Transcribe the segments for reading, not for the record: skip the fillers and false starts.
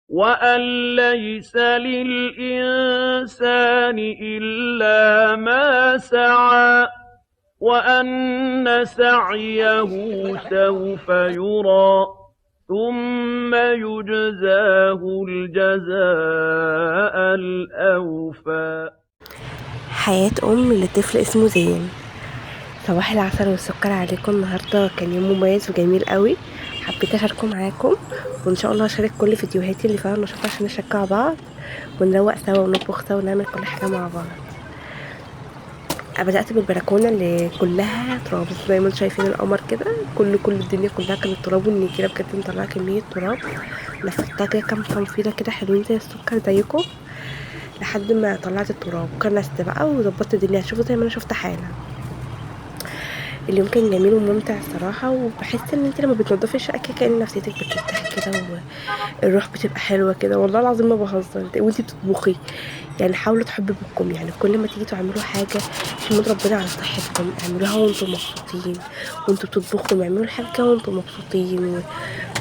وَأَن لَّيْسَ لِلْإِنسَانِ إِلَّا مَا سَعَىٰ وَأَنَّ سَعْيَهُ سَوْفَ يُرَىٰ ثُمَّ يُجْزَاهُ الْجَزَاءَ الْأَوْفَىٰ. حياة أم لطفل اسمه زين. صباح العسل والسكر عليكم. النهاردة كان يوم مميز وجميل قوي، حبيت أشاركه معاكم، وإن شاء الله هشارك كل فيديوهاتي اللي فيها نشاط عشان نشجع بعض ونروق سوا ونطبخ سوا ونعمل كل حاجة مع بعض. بدأت بالبلكونة اللي كلها تراب زي ما انتم شايفين، القمر كده كل الدنيا كلها كانت تراب، والنجيلة بجد مطلعة كمية تراب. لفتها كده كام تنفيضة كده حلوين زي السكر زيكم لحد ما طلعت التراب، وكنست بقى وظبطت الدنيا. هتشوفوا زي ما انا شفت حالا. اليوم كان جميل وممتع الصراحة، وبحس ان انت لما بتنضفي الشقة كده كأن نفسيتك بترتاح كده والروح بتبقى حلوة كده. والله العظيم ما بهزر. وانت بتطبخي يعني حاولوا تحبوا بكم، يعني كل ما تيجي تعملوا حاجة احمدوا ربنا على صحتكم، اعملوها وانتم مبسوطين، وانتوا بتطبخوا اعملوا الحاجة كده وانتم مبسوطين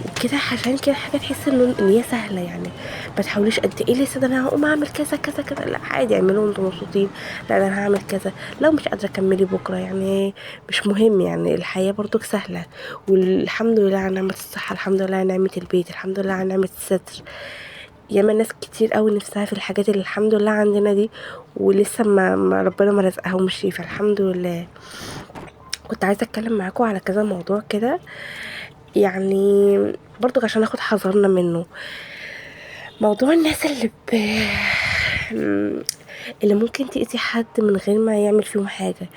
وكده، عشان كده حاجة تحس ان هي سهلة. يعني ما تحاوليش قد ايه لسه ده انا هقوم اعمل كذا كذا كذا، لا عادي اعملوا وانتم مبسوطين. لا ده انا هعمل كذا، لو مش قادرة كملي بكرة، يعني مش مهم. يعني الحياة برضو سهلة، والحمد لله على نعمة الصحة، الحمد لله على نعمة البيت، الحمد لله على نعمة الستر. ياما ناس كتير قوي نفسها في الحاجات اللي الحمد لله عندنا دي، ولسه ما ربنا ما رزقهمش، فالحمد لله. كنت عايزه اتكلم معاكم على كذا موضوع كده، يعني برضو عشان ناخد حذرنا منه. موضوع الناس اللي ممكن تأذي حد من غير ما يعمل فيهم حاجة،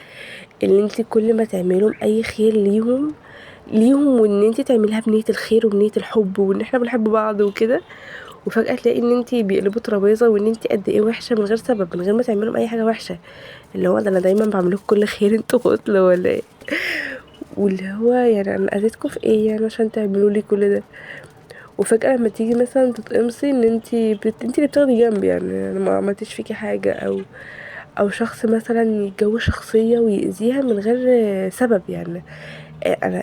اللي انت كل ما تعملهم اي خير ليهم وان انت تعمليها بنية الخير وبنية الحب وان احنا بنحب بعض وكده، وفجأة تلاقي ان انت بيقلبوا ترابيزة وان انت قد ايه وحشة من غير سبب، من غير ما تعملهم اي حاجة وحشة. اللي هو ده انا دايما بعملكم كل خير انتوا قتلة ولا ايه؟ واللي هو يعني انا اذيتكم في ايه يعني عشان تعملوا لي كل ده؟ وفجأة لما تيجي مثلا تتقمصي ان انت اللي بتاخدي جنب، يعني انا ما عملتش فيكي حاجة، او شخص مثلا يتجوز شخصية ويأذيها من غير سبب. يعني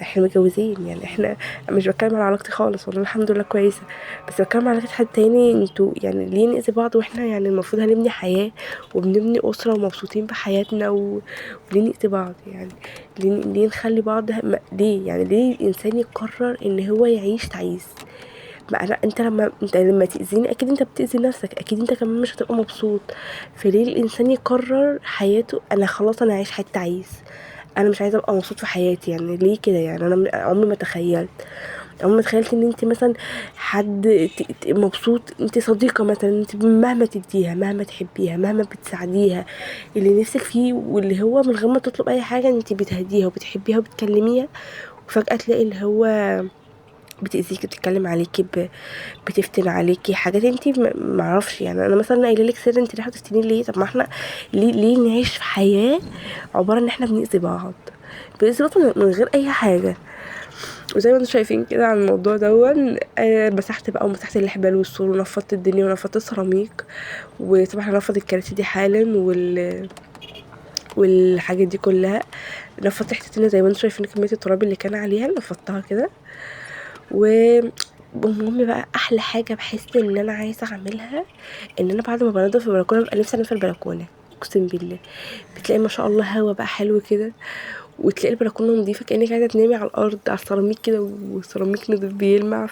احنا متجوزين، يعني احنا مش بتكلم على علاقتي خالص، والله الحمد لله كويسه، بس بتكلم على علاقة حد تاني. انتوا يعني ليه نأذي بعض واحنا يعني المفروض هنبني حياه وبنبني اسره ومبسوطين بحياتنا وليه نأذي بعض؟ يعني ليه نخلي بعض ليه؟ يعني ليه الانسان يقرر ان هو يعيش تعيس؟ ما أنا انت لما تأذيني اكيد انت بتأذي نفسك، اكيد انت كمان مش هتبقى مبسوط. فليه الانسان يقرر حياته انا خلاص انا هعيش حياة تعيس؟ انا مش عايزه ابقى مبسوط في حياتي، يعني ليه كده؟ يعني انا عمري ما تخيلت، عمري ما تخيلت ان انت مثلا حد مبسوط، انت صديقه مثلا، انت مهما تديها مهما تحبيها مهما بتساعديها اللي نفسك فيه، واللي هو من غير ما تطلب اي حاجه انت بتهديها وبتحبيها وبتكلميها، وفجاه تلاقي اللي هو بتأذيكي، بتتكلم عليكي، بتفتن عليكي حاجات انت معرفش. يعني انا مثلا قايله لك سر انت ليه هتفتني ليه؟ طب ما احنا ليه نعيش في حياه عباره ان احنا بنأذي بعض من غير اي حاجه؟ وزي ما انتم شايفين كده عن الموضوع دون، مسحت بقى ومسحت الحبال والسور ونفضت الدنيا ونفضت السيراميك، وطبعا هنفض الكراسي دي حالا والحاجات دي كلها. نفضت حتتين زي ما انتم شايفين كميه التراب اللي كان عليها نفضتها كده. المهم بقى احلى حاجه بحس ان انا عايزه اعملها ان انا بعد ما بنضف البلكونه ببقى نفسي انام في البلكونه. اقسم بالله بتلاقي ما شاء الله هوا بقى حلو كده، وتلاقي البلكونه نظيفه كانك قاعده تنامي على الارض على السيراميك كده، والسيراميك نضيف بيلمع.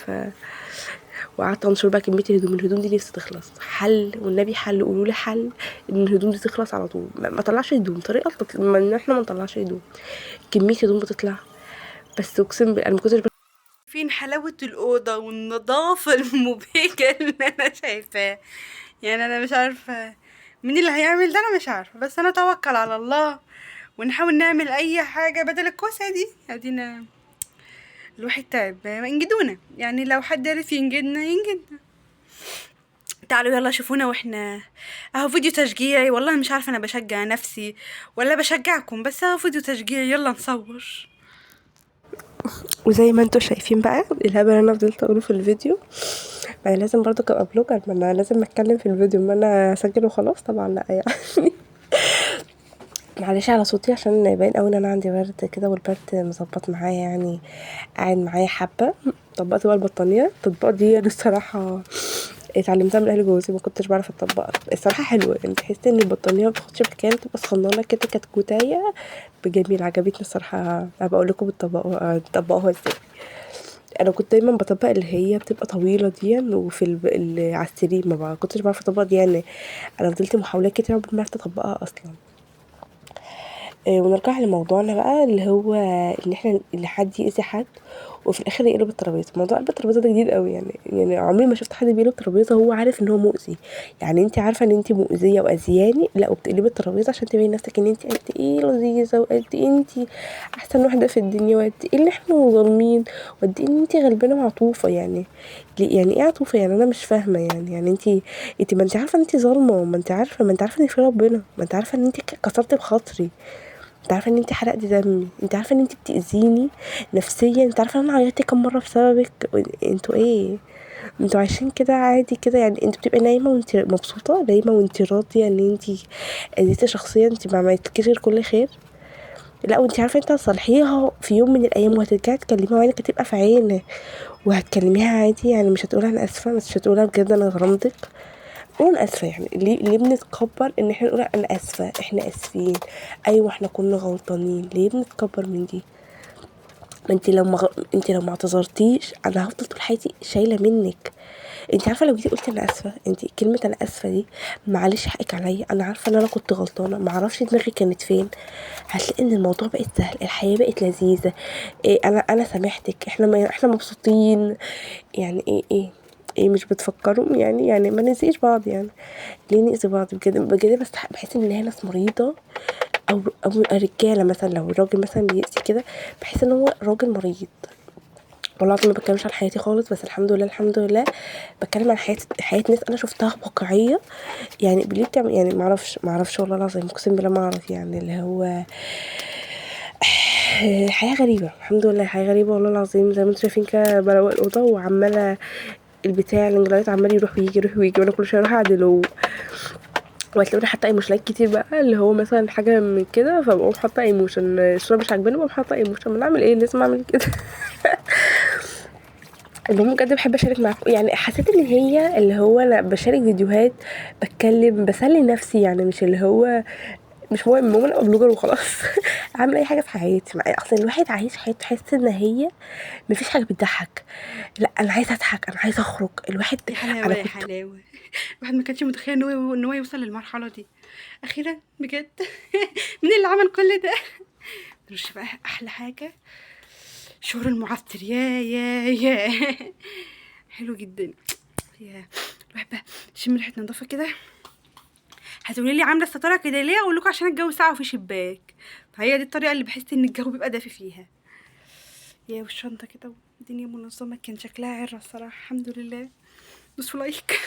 وقعدت انشر بقى كميه الهدوم دي نفسي تخلص. حل والنبي حل، قولوا لي حل ان الهدوم دي تخلص على طول. ما طلعش هدوم، طريقه ان احنا ما نطلعش هدوم، كميه هدوم بتطلع. بس اقسم بالله انا ما كنتش فين حلاوة الأوضة والنظافة المبهجة اللي أنا شايفاه. يعني أنا مش عارفة مين اللي هيعمل ده، أنا مش عارفة، بس أنا أتوكل على الله ونحاول نعمل أي حاجة بدل الكوسة دي. أدينا الواحد تعب، انجدونا، يعني لو حد عرف ينجدنا ينجدنا. تعالوا يلا شوفونا واحنا اهو فيديو تشجيعي. والله مش عارفة أنا بشجع نفسي ولا بشجعكم، بس اهو فيديو تشجيعي، يلا نصور. وزي ما انتوا شايفين بقى الهبل اللي انا فضلت اقوله في الفيديو، ما أنا لازم برضو ابقى بلوجر، ما انا لازم اتكلم في الفيديو، ما انا اسجل وخلاص؟ طبعا لا يعني. معلش على صوتي عشان باين قوي ان انا عندي برد كده، والبرد مظبط معايا، يعني قاعد معايا حبه. طبقت بقى البطانيه، التطبيقات دي الصراحه اتعلمتها من اهل جوزي، ما كنتش بعرف اطبقها الصراحه. حلوه يعني، تحس ان البطانيه ما بتاخدش مكان، تبقى صغننه كده كتكوتايه بجميل. عجبتني الصراحه، هبقى لكم تطبقوها ازاي. انا كنت دايما بطبق اللي هي بتبقى طويله دي، وفي على السرير ما كنتش بعرف اطبق دي يعني. انا فضلت محاولات كتير قبل ما عرفت اطبقها اصلا. ونرجع لموضوعنا بقى، اللي هو ان احنا اللي حد يأذي حد وفي الاخر يقلب الترابيزه. موضوع قلب الترابيزه ده جديد قوي يعني عمري ما شفت حد بيقلب الترابيزه هو عارف ان هو مؤذي. يعني انت عارفه ان انت مؤذيه واذياني، لا وبتقلبي الترابيزه عشان تبين نفسك ان انت قد ايه لذيذه، وقد ايه انت احسن واحده في الدنيا، وقد ايه اللي احنا ظالمين، وقد ايه ان انت غلبانه وعطوفه يعني. يعني ايه عطوفه؟ يعني انا مش فاهمه يعني انت ما انت عارفه ان انت ظالمه، ما انت عارفه ان في ربنا، ما انت عارفه ان انت كسرت بخاطري، انت عارفه ان انت حرقتي دمي، انت عارفه ان انت بتأذيني نفسيا، انت عارفه ان انا عيطت كام مره بسببك. انتوا ايه؟ انتوا عايشين كده عادي كده يعني؟ انت بتبقي نايمه وانت مبسوطه، نايمه وانت راضيه ان انت اذيتي شخصيا انت ما عملتلكيش غير كل خير؟ لا، وانت عارفه انت هتصالحيها في يوم من الايام وهترجعي تكلميها وعينك هتبقى في عينك وهتكلميها عادي يعني، مش هتقولها انا اسفه، مش هتقولها بجد انا ظلمتك. قول انا اسفه يعني. ليه بنتكبر ان احنا نقول انا اسفه، احنا اسفين، ايوه احنا كنا غلطانين؟ ليه بنتكبر من دي؟ ما انت لو ما اعتذرتيش انا هفضل طول حياتي شايله منك. انت عارفه لو جيتي قلت انا اسفه، انت كلمه انا اسفه دي معلش حقك عليا، انا عارفه ان انا كنت غلطانه، ما اعرفش دماغي كانت فين، هتلاقي ان الموضوع بقت سهل، الحياه بقت لذيذه. إيه، انا سامحتك، احنا مبسوطين. يعني ايه مش بتفكروا يعني ما نسيش بعض يعني. ليه نأذي بعض بجد بجد؟ بس بحس ان هي ناس مريضه، او رجاله مثلا، لو الراجل مثلا بيأذي كده بحس ان هو راجل مريض. والله العظيم ما بتكلمش عن حياتي خالص، بس الحمد لله الحمد لله بتكلم عن حياة ناس انا شفتها واقعيه. يعني ليه بتعمل يعني؟ ما اعرفش والله العظيم اقسم بالله ما اعرف يعني. اللي هو حياه غريبه، الحمد لله حياه غريبه والله العظيم. زي ما انتم شايفين كده بروق الاوضه وعماله البتاع الانجلايت عمال يروح ويجي يروح ويجي، وانا كل شويه اروح اعدله، وهتلاقوني حاطه ايموشنات كتير بقى، اللي هو مثلا حاجه من كده فبقوم حاطه ايموشن، الصوره مش عاجباني بقوم حاطه ايموشن. ما نعمل ايه، لازم اعمل كده. المهم بجد بحب اشارك معاكم يعني. حسيت ان هي اللي هو انا بشارك فيديوهات، بتكلم بسلي نفسي يعني، مش اللي هو مش مهم. المهم انا ابقى بلوجر وخلاص. اعمل اي حاجه في حياتي اصلا الواحد عايش حياته تحس ان هي مفيش حاجه بتضحك. لا انا عايزه اضحك، انا عايزه اخرج الواحد. يا حلاوة انا يا كنت حلاوة. الواحد ما كانش متخيل ان هو يوصل للمرحلة دي اخيرا بجد. مين اللي عمل كل ده؟ مش بقى احلى حاجة شعور المعطر؟ يا حلو جدا. يا الواحد بقى تشم ريحة نظافة كده. هتقولي لي عاملة الستارة كده ليه؟ اقول لكم عشان الجو ساقع وفي شباك، فهي دي الطريقة اللي بحس ان الجو بيبقى دافي فيها. يا والشنطة كده والدنيا منظمة، كان شكلها عرة الصراحة. الحمد لله. دوسوا لايك.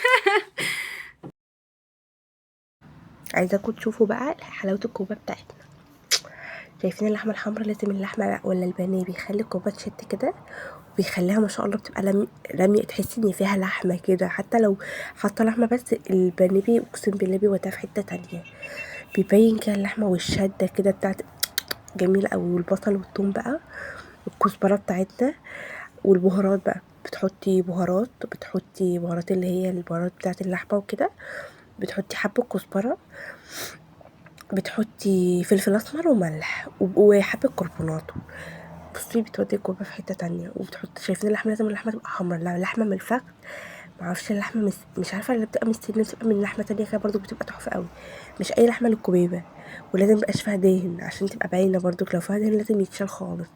عايزاكم تشوفوا بقى حلاوه الكوبا بتاعتنا. شايفين اللحمه الحمراء؟ لازم اللحمه ولا البانيه بيخلي الكوبا تشد كده، وبيخليها ما شاء الله بتبقى رمي تحسي ان فيها لحمه كده. حتى لو حاطه لحمه بس البانيه اقسم بالله بيوديها في حته تانية، بيبين كده اللحمه والشده كده بتاعت جميله قوي. والبصل والثوم بقى والكزبره بتاعتنا والبهارات بقى، بتحطي بهارات اللي هي البهارات بتاعت اللحمه وكده، بتحطي حبه كزبره، بتحطي فلفل اسمر وملح وحبه كربونات. بصي بتودي الكوبا في حته تانية. وبتحط، شايفين اللحمه لازم اللحمه تبقى حمرا، لا اللحمه من الفخذ، معرفش اللحمه مش عارفه اللي بتبقى مستنيه بتبقى من لحمه تانية كده برضو بتبقى تحفه قوي. مش اي لحمه للكوبيبه. ولازم ميبقاش فيها دهن عشان تبقى باينه برضو، لو فيها دهن لازم يتشال خالص.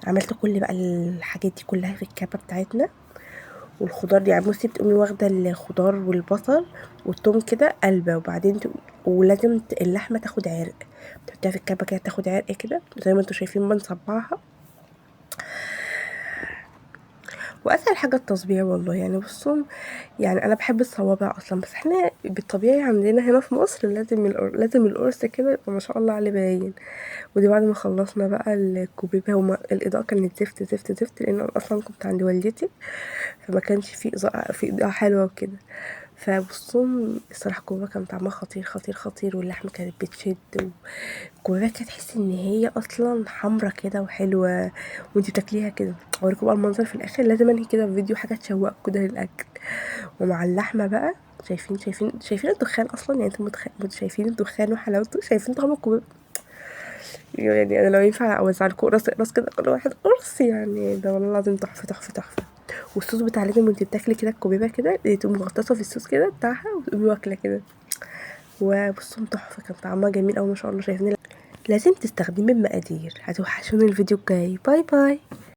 عملت كل بقى الحاجات دي كلها في الكبه بتاعتنا. والخضار دي يعني بصي بتقومي واخده الخضار والبصل والثوم كده قلبه، وبعدين ولازم اللحمه تاخد عرق، تحطيها في الكبه كده تاخد عرق كده زي ما انتوا شايفين بنصبعها. واسهل حاجه التصبيع والله يعني. بصوا يعني انا بحب الصوابع اصلا، بس احنا بالطبيعي عندنا هنا في مصر لازم القرص كده يبقى ما شاء الله عليه باين. ودي بعد ما خلصنا بقى الكوبيبه، الاضاءه كانت زفت زفت زفت لان انا اصلا كنت عند والدتي، فما كانش في اضاءه حلوه وكده. فبصوا الصراحه الكوبيبه كان طعمها خطير خطير خطير، واللحمه كانت بتشد، والكوبيبه كانت تحسي ان هي اصلا حمرا كده وحلوه وانتي بتاكليها كده. اوريكم بقى المنظر في الاخر، لازم انهي كده الفيديو حاجه تشوقكوا كده للاكل. ومع اللحمه بقى شايفين الدخان اصلا، يعني انتوا شايفين الدخان وحلاوته، شايفين طعم الكوبيبه. يعني انا لو ينفع اوزع لكم راس كده كل واحد قرص، يعني ده والله العظيم تحفه تحفه تحفه. والصوص بتاع لازم وانتي بتاكلي كده الكوبيبه كده تقومي مغطسه في الصوص كده بتاعها وتقومي واكله كده. وبصوا تحفه، كان طعمها جميل اوي ما شاء الله. شايفين لازم تستخدمي المقادير. هتوحشوني الفيديو الجاي، باي باي.